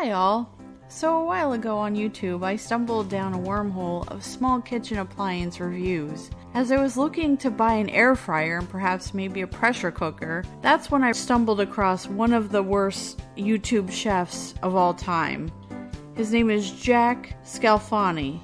Hi all. So a while ago on YouTube, I stumbled down a wormhole of small kitchen appliance reviews. As I was looking to buy an air fryer and perhaps maybe a pressure cooker, that's when I stumbled across one of the worst YouTube chefs of all time. His name is Jack Scalfani,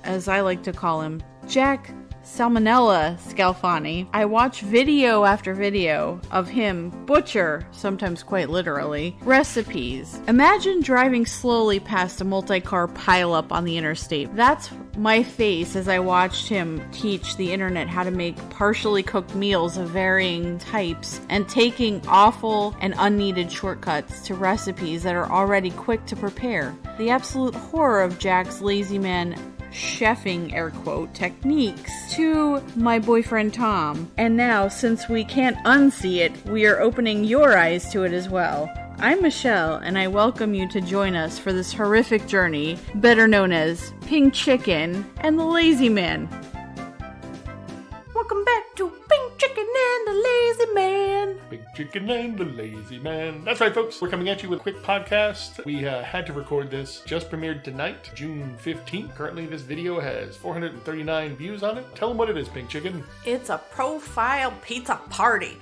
as I like to call him, Jack Salmonella Scalfani. I watch video after video of him butcher, sometimes quite literally, recipes. Imagine driving slowly past a multi-car pileup on the interstate. That's my face as I watched him teach the internet how to make partially cooked meals of varying types and taking awful and unneeded shortcuts to recipes that are already quick to prepare. The absolute horror of Jack's lazy man chefing, air quote, techniques to my boyfriend Tom. And now, since we can't unsee it, we are opening your eyes to it as well. I'm Michelle, and I welcome you to join us for this horrific journey, better known as Pink Chicken and the Lazy Man. Welcome back to Pink Chicken and the Lazy Man. Pink Chicken and the Lazy Man. That's right, folks. We're coming at you with a quick podcast. We had to record this. Just premiered tonight, June 15th. Currently, this video has 439 views on it. Tell them what it is, Pink Chicken. It's a profile pizza party.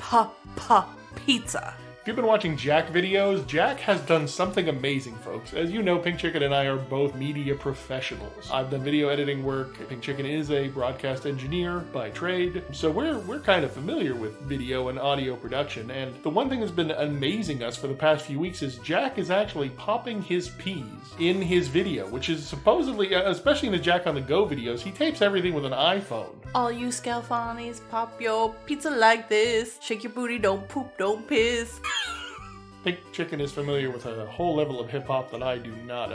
Pizza. If you've been watching Jack videos, Jack has done something amazing, folks. As you know, Pink Chicken and I are both media professionals. I've done video editing work. Pink Chicken is a broadcast engineer by trade. So we're kind of familiar with video and audio production. And the one thing that's been amazing us for the past few weeks is Jack is actually popping his peas in his video, which is supposedly, especially in the Jack on the Go videos, he tapes everything with an iPhone. All you Scalfanis, pop your pizza like this. Shake your booty, don't poop, don't piss. Pink Chicken is familiar with a whole level of hip-hop that I do not.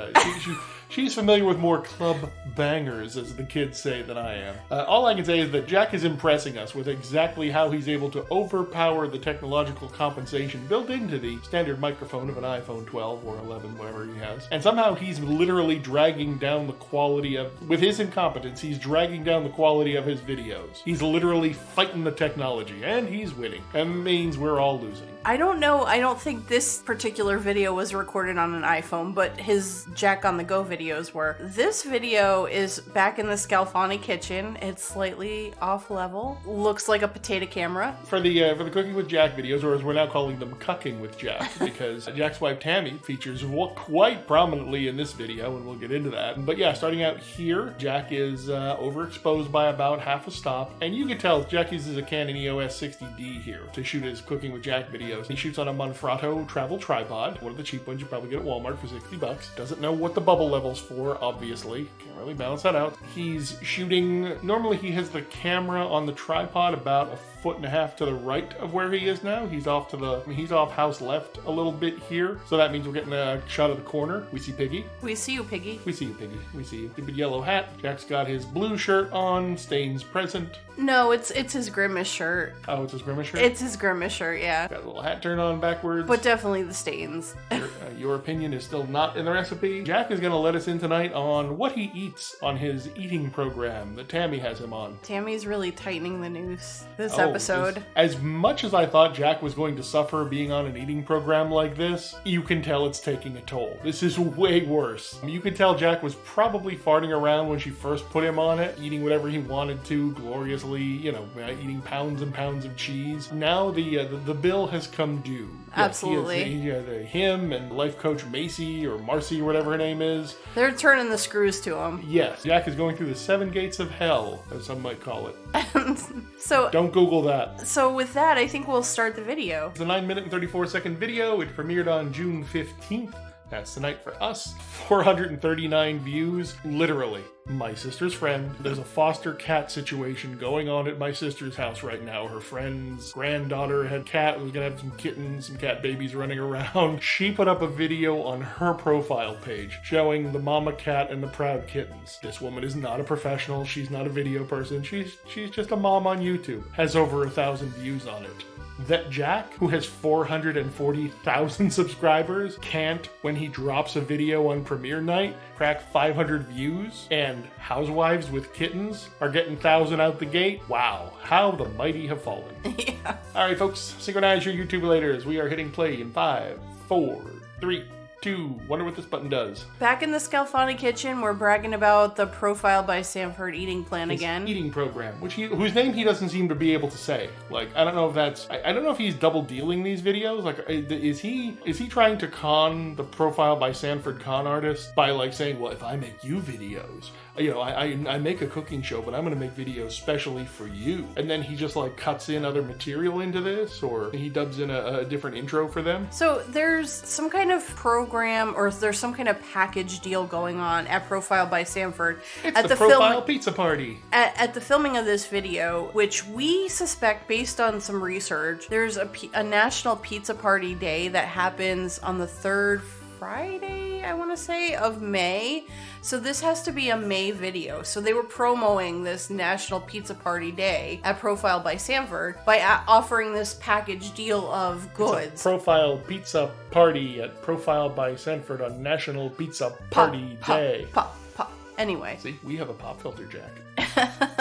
She's familiar with more club bangers, as the kids say, than I am. All I can say is that Jack is impressing us with exactly how he's able to overpower the technological compensation built into the standard microphone of an iPhone 12 or 11, whatever he has. And somehow he's literally dragging down the quality of, with his incompetence, he's dragging down the quality of his videos. He's literally fighting the technology, and he's winning. That means we're all losing. I don't know, I don't think this particular video was recorded on an iPhone, but his Jack on the Go videos were. This video is back in the Scalfani kitchen. It's slightly off level. Looks like a potato camera. For the Cooking with Jack videos, or as we're now calling them, Cucking with Jack, because Jack's wife Tammy features quite prominently in this video, and we'll get into that. But yeah, starting out here, Jack is overexposed by about half a stop, and you can tell Jack uses a Canon EOS 60D here to shoot his Cooking with Jack videos. He shoots on a Manfrotto travel tripod, one of the cheap ones you probably get at Walmart for $60. Doesn't know what the bubble level's for, obviously. Can't really balance that out. He's shooting, normally he has the camera on the tripod about 1.5 feet to the right of where he is now. He's off house left a little bit here. So that means we're getting a shot of the corner. We see Piggy. We see you, Piggy. We see you, Piggy. We see you. Stupid yellow hat. Jack's got his blue shirt on. Stains present. No, it's his Grimace shirt. Oh, it's his Grimace shirt? It's his Grimace shirt, yeah. Got a little hat turned on backwards. But definitely the stains. Your opinion is still not in the recipe. Jack is going to let us in tonight on what he eats on his eating program that Tammy has him on. Tammy's really tightening the noose this episode. As much as I thought Jack was going to suffer being on an eating program like this, you can tell it's taking a toll. This is way worse. You can tell Jack was probably farting around when she first put him on it, eating whatever he wanted to, gloriously, eating pounds and pounds of cheese. Now the bill has come due. Absolutely. Him and life coach Macy or Marcy or whatever her name is. They're turning the screws to him. Yes. Jack is going through the 7 gates of hell, as some might call it. So don't Google that. So with that, I think we'll start the video. It's a 9-minute and 34-second video. It premiered on June 15th. That's tonight for us. 439 views. Literally. My sister's friend. There's a foster cat situation going on at my sister's house right now. Her friend's granddaughter had cat, was gonna have some kittens, some cat babies running around. She put up a video on her profile page showing the mama cat and the proud kittens. This woman is not a professional. She's not a video person. She's just a mom on YouTube. Has over 1,000 views on it. That Jack, who has 440,000 subscribers, can't, when he drops a video on premiere night, crack 500 views, and housewives with kittens are getting 1,000 out the gate? Wow, how the mighty have fallen. Yeah. Alright folks, synchronize your YouTube later as we are hitting play in 5, 4, 3, 2. Wonder what this button does. Back in the Scalfani kitchen, we're bragging about the Profile by Sanford eating plan again. Eating program, whose name he doesn't seem to be able to say. Like, I don't know if that's... I don't know if he's double dealing these videos. Like, is he trying to con the Profile by Sanford con artist by, like, saying, well, if I make you videos... You know, I make a cooking show, but I'm going to make videos specially for you. And then he just like cuts in other material into this, or he dubs in a different intro for them. So there's some kind of program, or there's some kind of package deal going on at Profile by Sanford. It's at the Profile Pizza Party. At the filming of this video, which we suspect, based on some research, there's a National Pizza Party Day that happens on the 3rd Friday, I want to say, of May. So this has to be a May video. So they were promoting this National Pizza Party Day at Profile by Sanford by offering this package deal of goods. It's a Profile Pizza Party at Profile by Sanford on National Pizza Party Day. Pop. Anyway. See, we have a pop filter, Jack.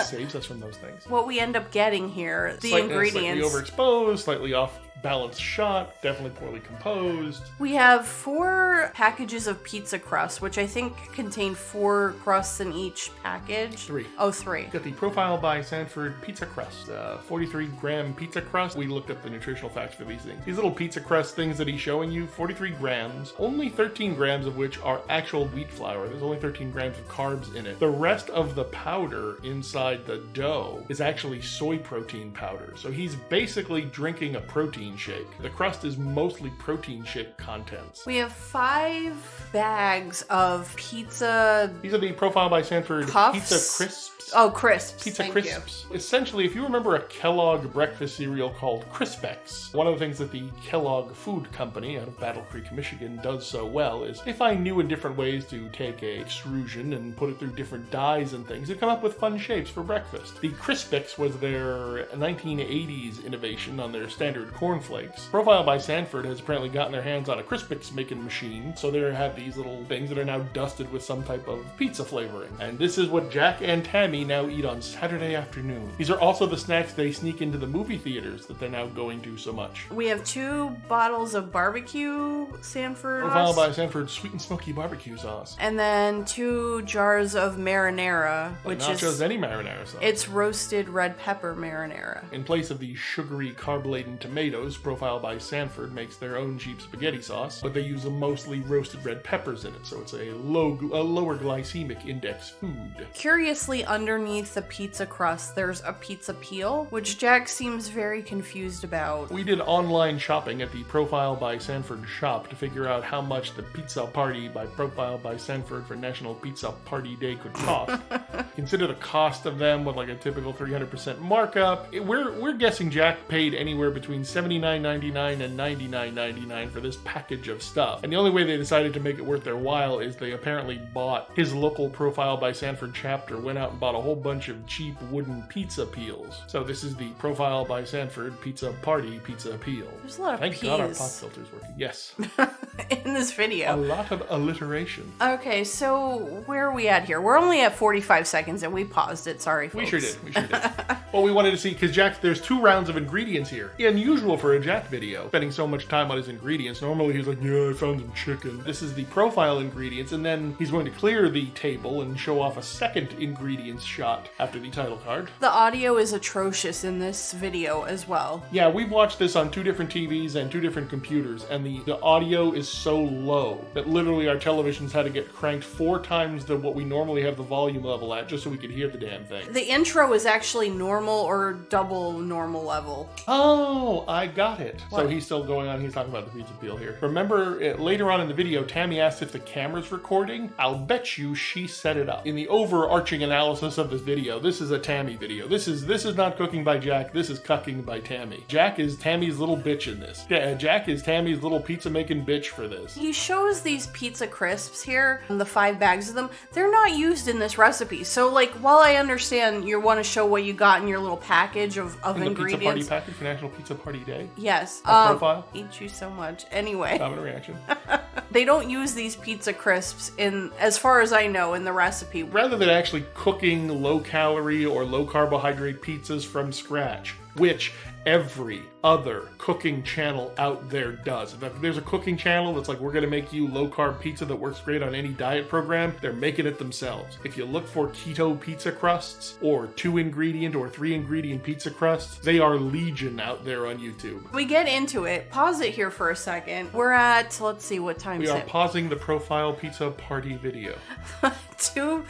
Saves us from those things. What we end up getting here, the ingredients. Slightly overexposed, slightly off balance shot, definitely poorly composed. We have 4 packages of pizza crust, which I think contain 4 crusts in each package. 3. Oh, 3. Got the Profile by Sanford pizza crust, 43-gram pizza crust. We looked up the nutritional facts for these things. These little pizza crust things that he's showing you, 43 grams, only 13 grams of which are actual wheat flour. There's only 13 grams of carbs in it. The rest of the powder inside the dough is actually soy protein powder. So he's basically drinking a protein shake. The crust is mostly protein shake contents. We have 5 bags of pizza. These are the Profile by Sanford Puffs? pizza crisps. Oh, crisps. Pizza Thank crisps. You. Essentially, if you remember a Kellogg breakfast cereal called Crispex, one of the things that the Kellogg Food Company out of Battle Creek, Michigan does so well is they find new and different ways to take a extrusion and put it through different dyes and things and come up with fun shapes for breakfast. The Crispex was their 1980s innovation on their standard cornflakes. Profile by Sanford has apparently gotten their hands on a Crispex making machine, so they have these little things that are now dusted with some type of pizza flavoring. And this is what Jack and Tammy now eat on Saturday afternoon. These are also the snacks they sneak into the movie theaters that they're now going to so much. We have 2 bottles of barbecue Sanford Profile by Sanford sweet and smoky barbecue sauce. And then 2 jars of marinara, which not just any marinara sauce. It's roasted red pepper marinara. In place of the sugary carb-laden tomatoes, Profile by Sanford makes their own cheap spaghetti sauce, but they use mostly roasted red peppers in it, so it's a lower glycemic index food. Curiously, underneath the pizza crust, there's a pizza peel, which Jack seems very confused about. We did online shopping at the Profile by Sanford shop to figure out how much the pizza party by Profile by Sanford for National Pizza Party Day could cost. Consider the cost of them with like a typical 300% markup. We're guessing Jack paid anywhere between $79.99 and $99.99 for this package of stuff. And the only way they decided to make it worth their while is they apparently bought his local Profile by Sanford chapter, went out and bought a whole bunch of cheap wooden pizza peels. So this is the Profile by Sanford Pizza Party Pizza Peel. There's a lot of Thank peas. God our pop filter's working. Yes. In this video. A lot of alliteration. Okay, so where are we at here? We're only at 45 seconds and we paused it. Sorry, folks. We sure did. Well, we wanted to see, because Jack, there's 2 rounds of ingredients here. Unusual for a Jack video, spending so much time on his ingredients. Normally he's like, yeah, I found some chicken. This is the profile ingredients, and then he's going to clear the table and show off a second ingredients shot after the title card. The audio is atrocious in this video as well. Yeah, we've watched this on 2 different TVs and 2 different computers, and the audio is so low that literally our televisions had to get cranked 4 times what we normally have the volume level at, just so we could hear the damn thing. The intro is actually normal or double normal level. Oh, I got it. What? So he's still going on. He's talking about the pizza peel here. Remember, later on in the video, Tammy asked if the camera's recording. I'll bet you she set it up. In the overarching analysis of this video, this is a Tammy video. This is not cooking by Jack. This is cucking by Tammy. Jack is Tammy's little bitch in this. Yeah, Jack is Tammy's little pizza making bitch for this. He shows these pizza crisps here, the 5 bags of them. They're not used in this recipe. So, like, while I understand you want to show what you got in your little package of in ingredients. The pizza party package for National Pizza Party Day? Yes. Profile? Eat you so much. Anyway. Common reaction. They don't use these pizza crisps in, as far as I know, in the recipe. Rather than actually cooking low-calorie or low-carbohydrate pizzas from scratch, which every other cooking channel out there does. If there's a cooking channel that's like, we're going to make you low-carb pizza that works great on any diet program, they're making it themselves. If you look for keto pizza crusts or 2-ingredient or 3-ingredient pizza crusts, they are legion out there on YouTube. We get into it. Pause it here for a second. We're at, let's see, what time is it? We are pausing the Profile Pizza Party video. 2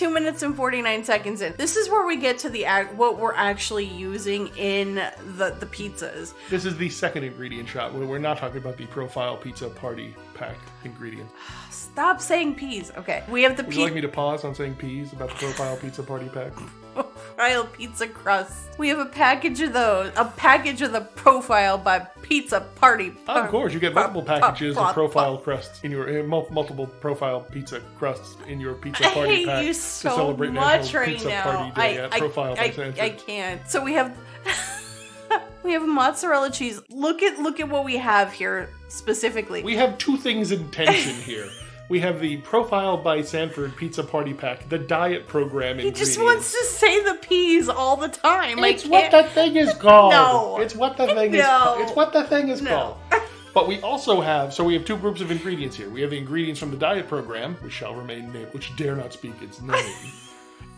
minutes and 49 seconds in. This is where we get to the what we're actually using in the pizzas. This is the second ingredient shot. We're not talking about the Profile Pizza Party Pack ingredient. Stop saying peas. Okay. We have the Would you like me to pause on saying peas about the Profile Pizza Party Pack? Profile pizza crusts. We have a package of those. A package of the Profile by Pizza Party. Of course, you get multiple packages of profile crusts in your multiple profile pizza crusts in your pizza party pack to celebrate much National right Pizza now. Party Day at Profile by Sanford. I can't. So we have we have mozzarella cheese. Look at what we have here specifically. We have two things in tension here. We have the Profile by Sanford Pizza Party Pack, the diet program ingredients. He just wants to say the peas all the time. It's what the thing is called. No. It's what the thing is called. It's what the thing is called. But we also have, so we have two groups of ingredients here. We have the ingredients from the diet program, which shall remain named, which dare not speak its name.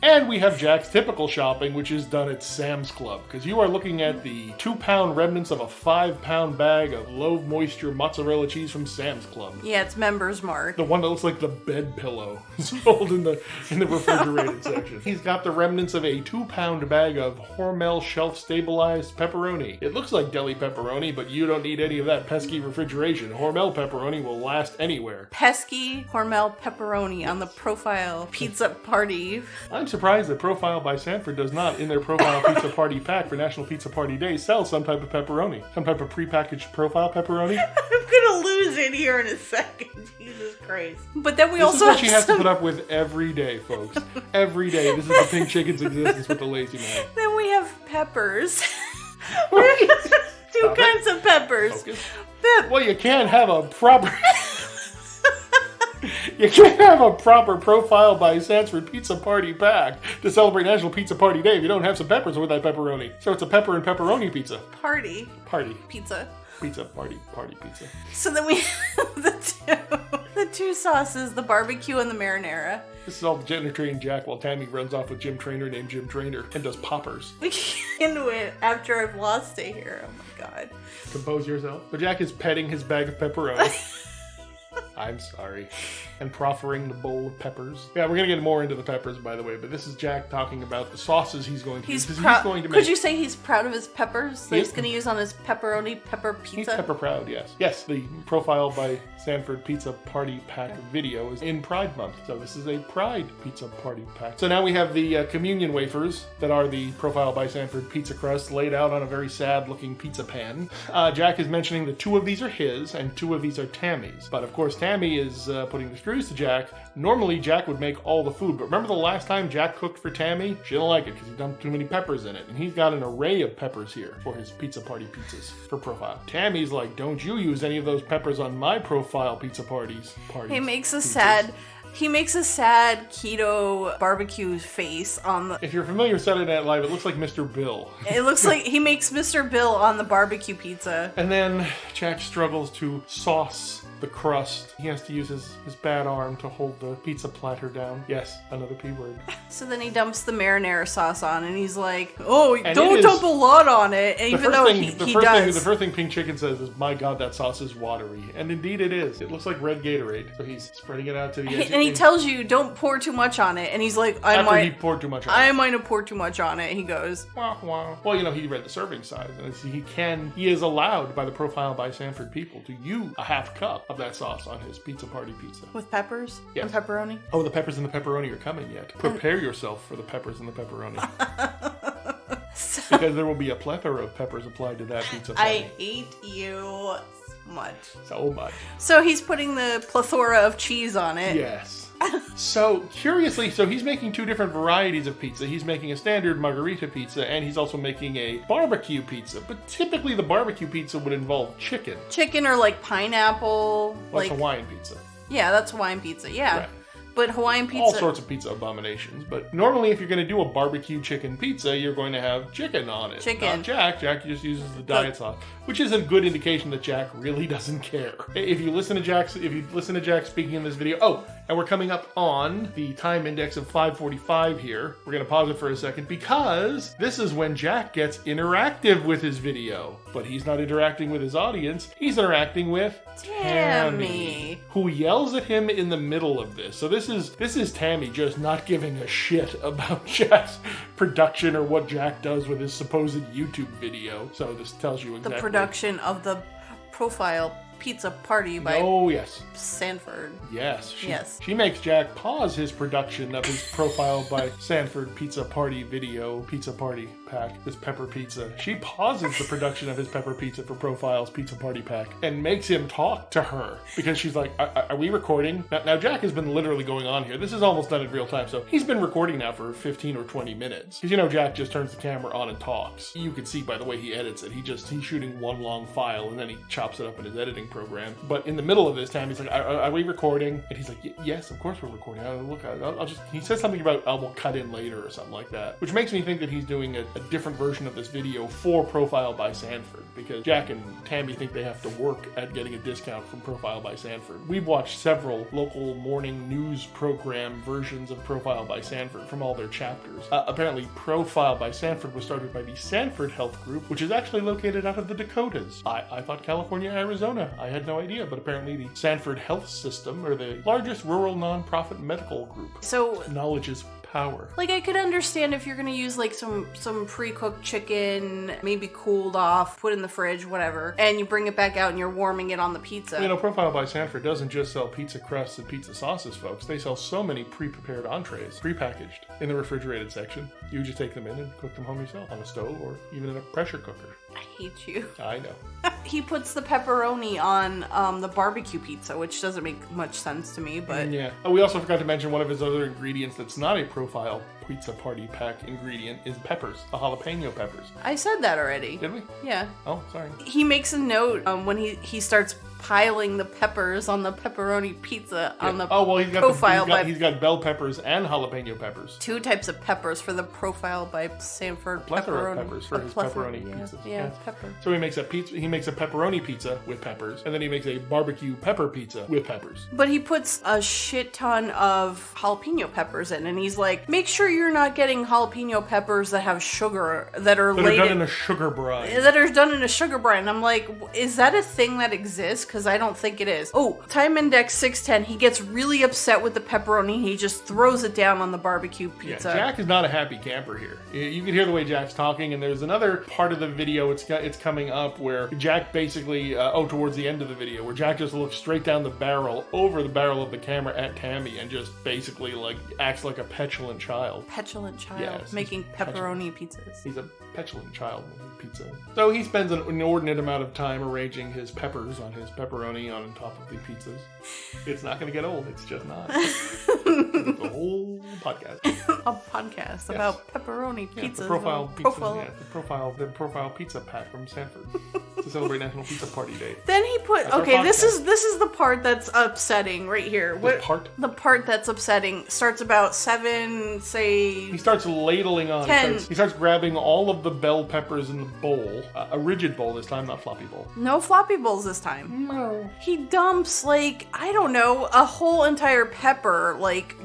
And we have Jack's typical shopping, which is done at Sam's Club. Because you are looking at the 2-pound remnants of a 5-pound bag of low-moisture mozzarella cheese from Sam's Club. Yeah, it's Members Mark. The one that looks like the bed pillow sold in the refrigerated section. He's got the remnants of a 2-pound bag of Hormel shelf-stabilized pepperoni. It looks like deli pepperoni, but you don't need any of that pesky refrigeration. Hormel pepperoni will last anywhere. Pesky Hormel pepperoni on the Profile Pizza Party. I'm surprised that Profile by Sanford does not, in their Profile Pizza Party Pack for National Pizza Party Day, sell some type of pepperoni. Some type of prepackaged Profile pepperoni. I'm gonna lose it here in a second. Jesus Christ. But then we this also is what she has to put up with every day, folks. Every day. This is the Pink Chicken's existence with the lazy man. Then we have peppers. Two kinds of peppers. Well, you can't have a proper... You can't have a proper Profile by Sanford Pizza Party Pack to celebrate National Pizza Party Day if you don't have some peppers with that pepperoni. So it's a pepper and pepperoni pizza. Party. Pizza. Pizza party pizza. So then we have the two sauces, the barbecue and the marinara. This is all Jenna trained Jack while Tammy runs off with Jim Trainer named Jim Trainer and does poppers. We get into it after I've lost it here. Oh my god. Compose yourself. So Jack is petting his bag of pepperoni. I'm sorry. And proffering the bowl of peppers. Yeah, we're going to get more into the peppers, by the way, but this is Jack talking about the sauces he's going to use. He's going to make... Could you say he's proud of his peppers that he's going to use on his pepperoni pepper pizza? He's pepper proud, yes. Yes, the Profile by Sanford Pizza Party Pack video is in Pride Month, so this is a Pride Pizza Party Pack. So now we have the communion wafers that are the Profile by Sanford pizza crust laid out on a very sad-looking pizza pan. Jack is mentioning that 2 of these are his and 2 of these are Tammy's. But of course, Tammy is putting the screws to Jack. Normally, Jack would make all the food, but remember the last time Jack cooked for Tammy? She didn't like it because he dumped too many peppers in it, and he's got an array of peppers here for his pizza party pizzas for Profile. Tammy's like, don't you use any of those peppers on my Profile pizza parties. He makes a sad keto barbecue face on the... If you're familiar with Saturday Night Live, it looks like Mr. Bill. It looks like he makes Mr. Bill on the barbecue pizza. And then Jack struggles to sauce the crust. He has to use his bad arm to hold the pizza platter down. Yes, another P word. So then he dumps the marinara sauce on, and he's like, "Oh, don't dump a lot on it." And even though he does. The first thing Pink Chicken says is, "My God, that sauce is watery," and indeed it is. It looks like red Gatorade. So he's spreading it out to the edge. And he tells you, "Don't pour too much on it." And he's like, "I might have poured too much on it." He goes, "Wah, wah." Well, he read the serving size, and he is allowed by the Profile by Sanford people to use a half cup of that sauce on his pizza party pizza. With peppers? Yes. And pepperoni? Oh, the peppers and the pepperoni are coming yet. Prepare yourself for the peppers and the pepperoni. Because there will be a plethora of peppers applied to that pizza party. I hate you much. So much. So he's putting the plethora of cheese on it. Yes. So, curiously, he's making 2 different varieties of pizza. He's making a standard margarita pizza, and he's also making a barbecue pizza. But typically, the barbecue pizza would involve chicken. Chicken or, like, pineapple. Well, like Hawaiian pizza. Yeah, that's Hawaiian pizza, yeah. Right. But Hawaiian pizza... all sorts of pizza abominations. But normally if you're going to do a barbecue chicken pizza, you're going to have chicken on it. Chicken. Not Jack. Jack just uses the diet sauce, which is a good indication that Jack really doesn't care. If you listen to Jack speaking in this video... Oh, and we're coming up on the time index of 5:45 here. We're going to pause it for a second because this is when Jack gets interactive with his video. But he's not interacting with his audience. He's interacting with Tammy, who yells at him in the middle of this. So this is Tammy just not giving a shit about Jack's production or what Jack does with his supposed YouTube video. So this tells you exactly. The production of the profile pizza party by Sanford. Yes. She makes Jack pause his production of his profile by Sanford pizza party video, pizza party pack, his pepper pizza. She pauses the production of his pepper pizza for Profile's pizza party pack and makes him talk to her because she's like, are we recording? Now Jack has been literally going on here. This is almost done in real time. So he's been recording now for 15 or 20 minutes. Because Jack just turns the camera on and talks. You can see by the way he edits it. He's shooting one long file and then he chops it up in his editing program. But in the middle of this time, he's like, are we recording? And he's like, yes, of course we're recording. He says something about, we'll cut in later or something like that. Which makes me think that he's doing a different version of this video for Profile by Sanford. Because Jack and Tammy think they have to work at getting a discount from Profile by Sanford. We've watched several local morning news program versions of Profile by Sanford from all their chapters. Apparently, Profile by Sanford was started by the Sanford Health Group, which is actually located out of the Dakotas. I thought California, Arizona. I had no idea, but apparently the Sanford Health System are the largest rural nonprofit medical group. So knowledge is power. Like, I could understand if you're gonna use like some pre-cooked chicken, maybe cooled off, put in the fridge, whatever, and you bring it back out and you're warming it on the pizza. Profile by Sanford doesn't just sell pizza crusts and pizza sauces, folks. They sell so many pre-prepared entrees, pre-packaged in the refrigerated section. You just take them in and cook them home yourself on a stove or even in a pressure cooker. I hate you. I know. He puts the pepperoni on the barbecue pizza, which doesn't make much sense to me, but... Yeah. Oh, we also forgot to mention one of his other ingredients that's not a Profile pizza party pack ingredient is peppers, the jalapeno peppers. I said that already. Did we? Yeah. Oh, sorry. He makes a note when he starts piling the peppers on the pepperoni pizza on the Profile he's got bell peppers and jalapeno peppers. 2 types of peppers for the Profile by Sanford plethora of peppers for his pepperoni pizzas. Yeah, pepper. So he makes a pepperoni pizza with peppers, and then he makes a barbecue pepper pizza with peppers. But he puts a shit ton of jalapeno peppers in, and he's like, make sure you're not getting jalapeno peppers that have sugar, that are done in a sugar brine. That are done in a sugar brine. I'm like, is that a thing that exists? Because I don't think it is. Oh, time index 610. He gets really upset with the pepperoni. He just throws it down on the barbecue pizza. Yeah, Jack is not a happy camper here. You can hear the way Jack's talking, and there's another part of the video, it's coming up, where Jack basically, towards the end of the video, where Jack just looks straight down the barrel, over the barrel of the camera at Tammy, and just basically acts like a petulant child. Petulant child, yes, making pepperoni pizzas. He's a petulant child making pizza. So he spends an inordinate amount of time arranging his peppers on his pepperoni on top of the pizzas. It's not going to get old. It's just not. It's a whole podcast. A podcast about pepperoni pizzas. The profile pizza pack from Sanford to celebrate National Pizza Party Day. Then he put this is the part that's upsetting right here. The part that's upsetting starts about 7, say. He starts ladling on. 10. He starts grabbing all of the bell peppers in the bowl, a rigid bowl this time, not floppy bowl. No floppy bowls this time. No. He dumps a whole entire pepper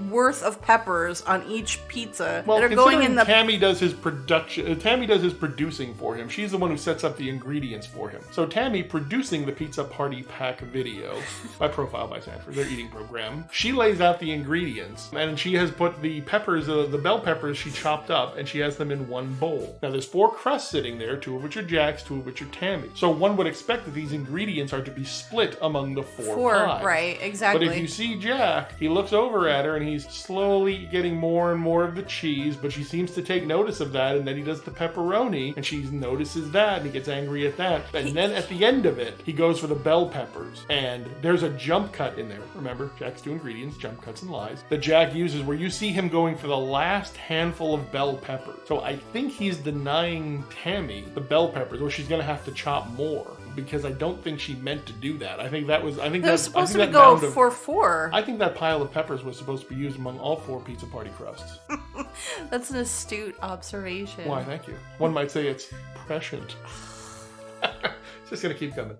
worth of peppers on each pizza that are going in the. Tammy does his production. Tammy does his producing for him. She's the one who sets up the ingredients for him. So Tammy producing the pizza party pack video by Profile by Sanford, their eating program. She lays out the ingredients, and she has put the peppers, the bell peppers she chopped up, and she has them in one bowl. Now there's 4 crusts sitting there, 2 of which are Jack's, 2 of which are Tammy. So one would expect that these ingredients are to be split among the 4 pies. Right, exactly. But if you see Jack, he looks over at her and he's slowly getting more and more of the cheese, but she seems to take notice of that, and then he does the pepperoni, and she notices that, and he gets angry at that. And then at the end of it, he goes for the bell peppers, and there's a jump cut in there. Remember, Jack's 2 ingredients, jump cuts and lies, that Jack uses where you see him going for the last handful of bell peppers. So I think he's denying Tammy the bell peppers, or she's going to have to chop more. because I don't think she meant to do that. I think that was. It was supposed to go for 4. I think that pile of peppers was supposed to be used among all 4 pizza party crusts. That's an astute observation. Why, thank you. One might say it's prescient. It's just gonna keep coming.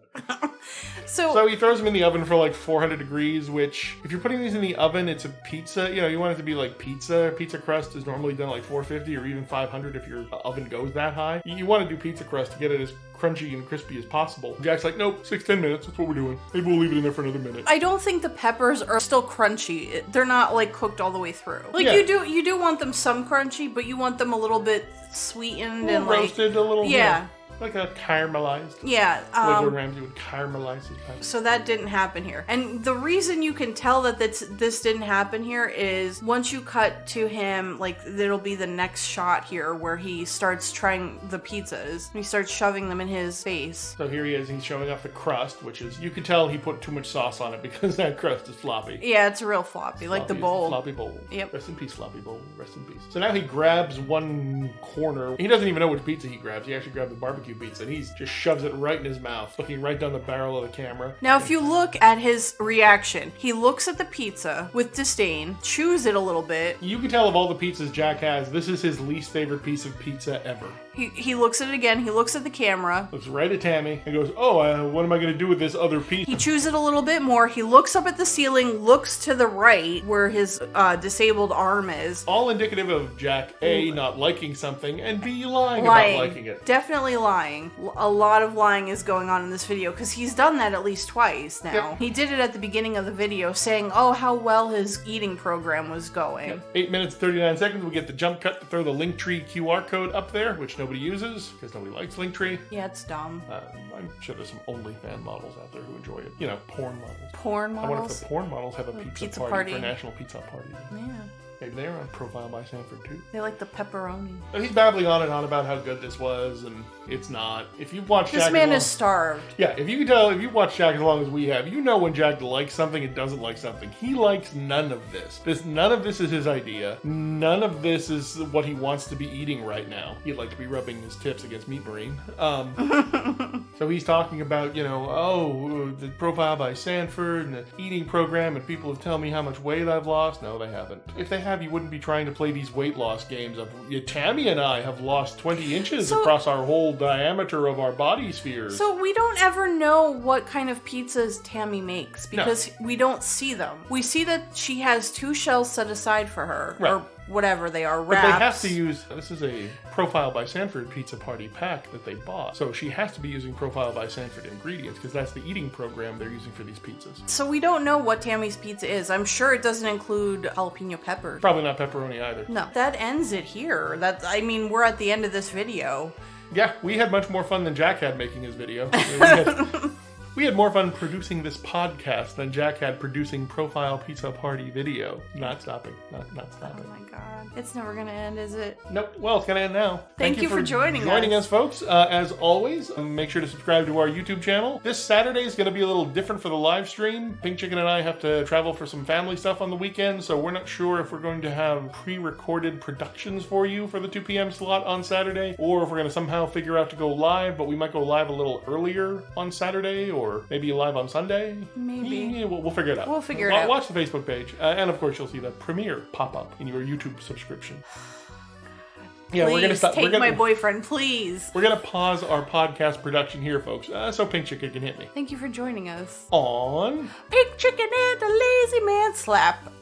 So he throws them in the oven for like 400 degrees, which, if you're putting these in the oven, it's a pizza. You know, you want it to be like pizza. Pizza crust is normally done like 450 or even 500 if your oven goes that high. You want to do pizza crust to get it as crunchy and crispy as possible. Jack's like, nope, 6-10 minutes. That's what we're doing. Maybe we'll leave it in there for another minute. I don't think the peppers are still crunchy. They're not like cooked all the way through. Like you do want them some crunchy, but you want them a little bit sweetened and roasted a little. Yeah. Like a caramelized. Yeah. Like Gordon Ramsay would caramelize his peppers. So that didn't happen here. And the reason you can tell that this didn't happen here is once you cut to him, like it'll be the next shot here where he starts trying the pizzas. He starts shoving them in his face. So here he is. He's showing off the crust, which is, you can tell he put too much sauce on it because that crust is floppy. Yeah, it's real floppy, like the bowl. Floppy bowl. Yep. Rest in peace, floppy bowl. Rest in peace. So now he grabs one corner. He doesn't even know which pizza he grabs. He actually grabbed the barbecue pizza, and he's just shoves it right in his mouth, looking right down the barrel of the camera. Now, if you look at his reaction, he looks at the pizza with disdain, chews it a little bit. You can tell of all the pizzas Jack has, this is his least favorite piece of pizza ever. He looks at it again, he looks at the camera. Looks right at Tammy and goes, oh, what am I going to do with this other piece? He chews it a little bit more, he looks up at the ceiling, looks to the right where his disabled arm is. All indicative of Jack, A, not liking something, and B, lying about liking it. Definitely lying. A lot of lying is going on in this video because he's done that at least twice now. Yep. He did it at the beginning of the video saying, oh, how well his eating program was going. Yep. 8 minutes, 39 seconds, we get the jump cut to throw the Linktree QR code up there, which nobody uses because nobody likes Linktree. Yeah, it's dumb. I'm sure there's some OnlyFans models out there who enjoy it. You know, porn models. Porn models? I wonder if the porn models have a pizza party for National Pizza Party. Yeah. Maybe they're on Profile by Sanford too. They like the pepperoni. And he's babbling on and on about how good this was, and it's not. If you've watched This Jack man is starved. Yeah, if you can tell, if you've watched Jack as long as we have, you know when Jack likes something and doesn't like something. He likes none of this. None of this is his idea. None of this is what he wants to be eating right now. He'd like to be rubbing his tips against Meat Marine. So he's talking about, you know, oh, the Profile by Sanford and the eating program, and people have told me how much weight I've lost. No, they haven't. If they have, you wouldn't be trying to play these weight loss games of, Tammy and I have lost 20 inches across our whole diameter of our body spheres. So we don't ever know what kind of pizzas Tammy makes because we don't see them. We see that she has 2 shells set aside for her, or whatever they are, wraps. But they have to use, this is a Profile by Sanford Pizza Party pack that they bought. So she has to be using Profile by Sanford ingredients because that's the eating program they're using for these pizzas. So we don't know what Tammy's pizza is. I'm sure it doesn't include jalapeno peppers. Probably not pepperoni either. No. That ends it here. I mean, we're at the end of this video. Yeah, we had much more fun than Jack had making his video. We had more fun producing this podcast than Jack had producing Profile Pizza Party video. Not stopping. Not stopping. Oh my god. It's never gonna end, is it? Nope. Well, it's gonna end now. Thank you for joining us, folks. As always, make sure to subscribe to our YouTube channel. This Saturday is gonna be a little different for the live stream. Pink Chicken and I have to travel for some family stuff on the weekend, so we're not sure if we're going to have pre-recorded productions for you for the 2 p.m. slot on Saturday, or if we're gonna somehow figure out to go live, but we might go live a little earlier on Saturday, or maybe live on Sunday. Maybe. Yeah, we'll figure it out. We'll figure it out. Watch the Facebook page, and of course you'll see the premiere pop up in your YouTube subscription. Yeah, please, we're gonna stop. Take my boyfriend, please. We're gonna pause our podcast production here, folks, so Pink Chicken can hit me. Thank you for joining us On Pink Chicken and the Lazy Man Slap.